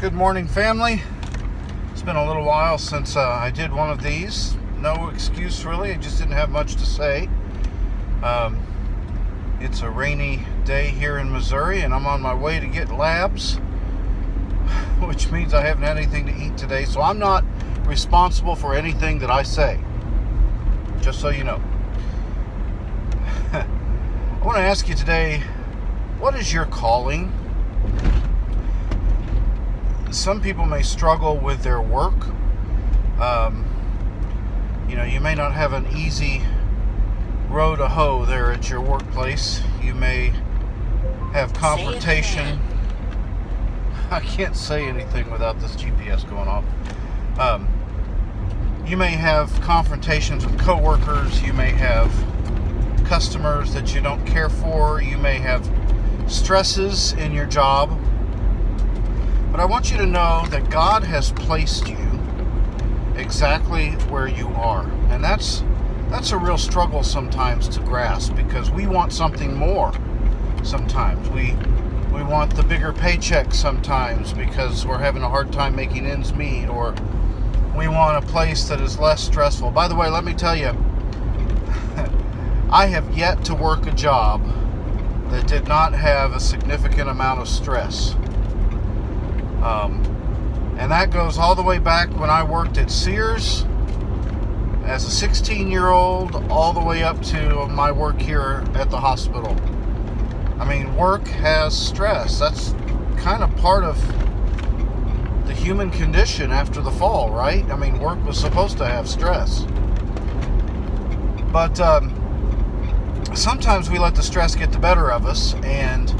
Good morning, family. It's been a little while since I did one of these. No excuse, really. I just didn't have much to say. It's a rainy day here in Missouri, and I'm on my way to get labs, which means I haven't had anything to eat today, so I'm not responsible for anything that I say. Just so you know. I want to ask you today, what is your calling? Some people may struggle with their work. You may not have an easy row to hoe there at your workplace. You may have confrontation. I can't say anything without this GPS going off. You may have confrontations with coworkers. You may have customers that you don't care for. You may have stresses in your job. But I want you to know that God has placed you exactly where you are. And that's a real struggle sometimes to grasp, because we want something more sometimes. We want the bigger paycheck sometimes because we're having a hard time making ends meet, or we want a place that is less stressful. By the way, let me tell you, I have yet to work a job that did not have a significant amount of stress. And that goes all the way back when I worked at Sears as a 16-year-old, all the way up to my work here at the hospital. I mean, work has stress. That's kind of part of the human condition after the fall, right? I mean, work was supposed to have stress. But sometimes we let the stress get the better of us, and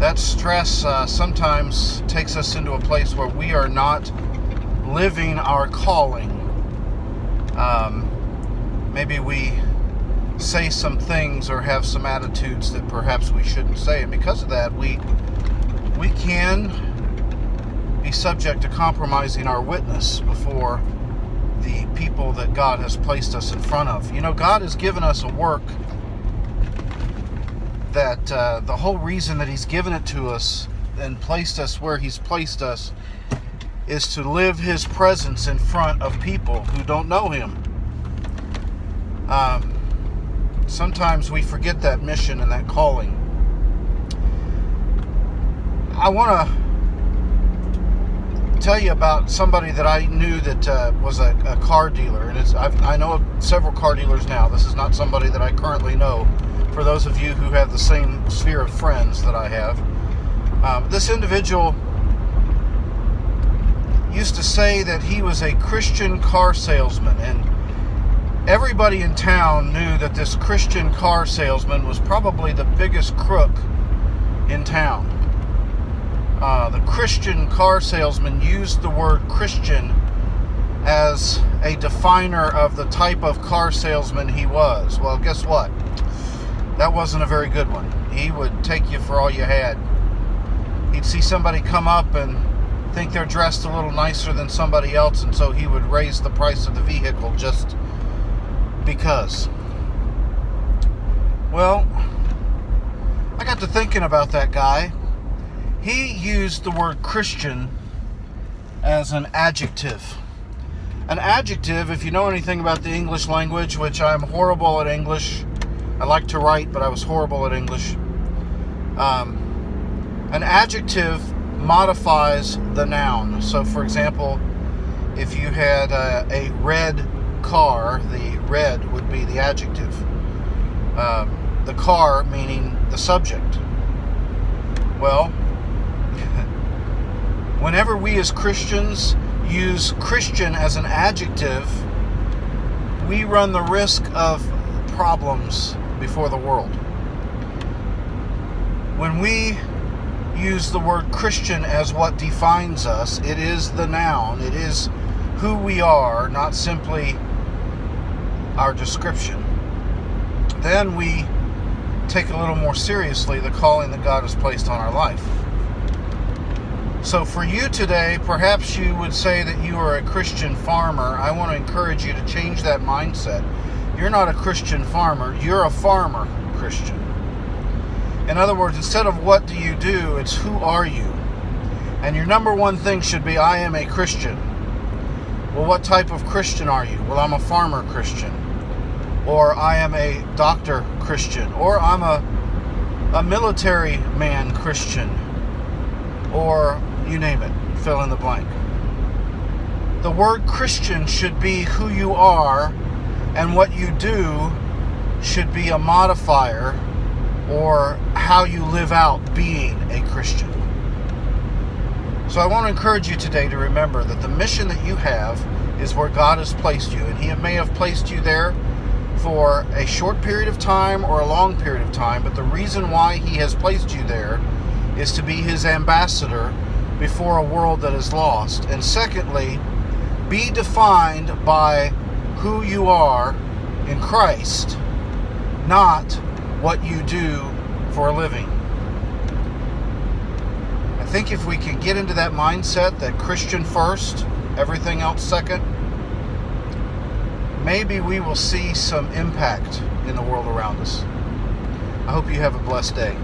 that stress sometimes takes us into a place where we are not living our calling. Maybe we say some things or have some attitudes that perhaps we shouldn't say, and because of that, we can be subject to compromising our witness before the people that God has placed us in front of. You know, God has given us a work that the whole reason that He's given it to us and placed us where He's placed us is to live His presence in front of people who don't know Him. Sometimes we forget that mission and that calling. I want to tell you about somebody that I knew that was a car dealer, and I know of several car dealers now. This is not somebody that I currently know, for those of you who have the same sphere of friends that I have. This individual used to say that he was a Christian car salesman, and everybody in town knew that this Christian car salesman was probably the biggest crook in town. The Christian car salesman used the word Christian as a definer of the type of car salesman he was. Well, guess what? That wasn't a very good one. He would take you for all you had. He'd see somebody come up and think they're dressed a little nicer than somebody else, and so he would raise the price of the vehicle just because. Well, I got to thinking about that guy. He used the word Christian as an adjective. An adjective, if you know anything about the English language, which I'm horrible at English. I like to write, but I was horrible at English. An adjective modifies the noun. So, for example, if you had a red car, the red would be the adjective. The car meaning the subject. Well, whenever we as Christians use Christian as an adjective, we run the risk of problems before the world. When we use the word Christian as what defines us, it is the noun, it is who we are, not simply our description. Then we take a little more seriously the calling that God has placed on our life. So for you today, perhaps you would say that you are a Christian farmer. I want to encourage you to change that mindset. You're not a Christian farmer, you're a farmer Christian. In other words, instead of what do you do, it's who are you? And your number one thing should be, I am a Christian. Well, what type of Christian are you? Well, I'm a farmer Christian. Or I am a doctor Christian. Or I'm a military man Christian. Or you name it, fill in the blank. The word Christian should be who you are, and what you do should be a modifier or how you live out being a Christian. So I want to encourage you today to remember that the mission that you have is where God has placed you, and He may have placed you there for a short period of time or a long period of time, but the reason why He has placed you there is to be His ambassador before a world that is lost. And secondly, be defined by who you are in Christ, not what you do for a living. I think if we can get into that mindset that Christian first, everything else second, maybe we will see some impact in the world around us. I hope you have a blessed day.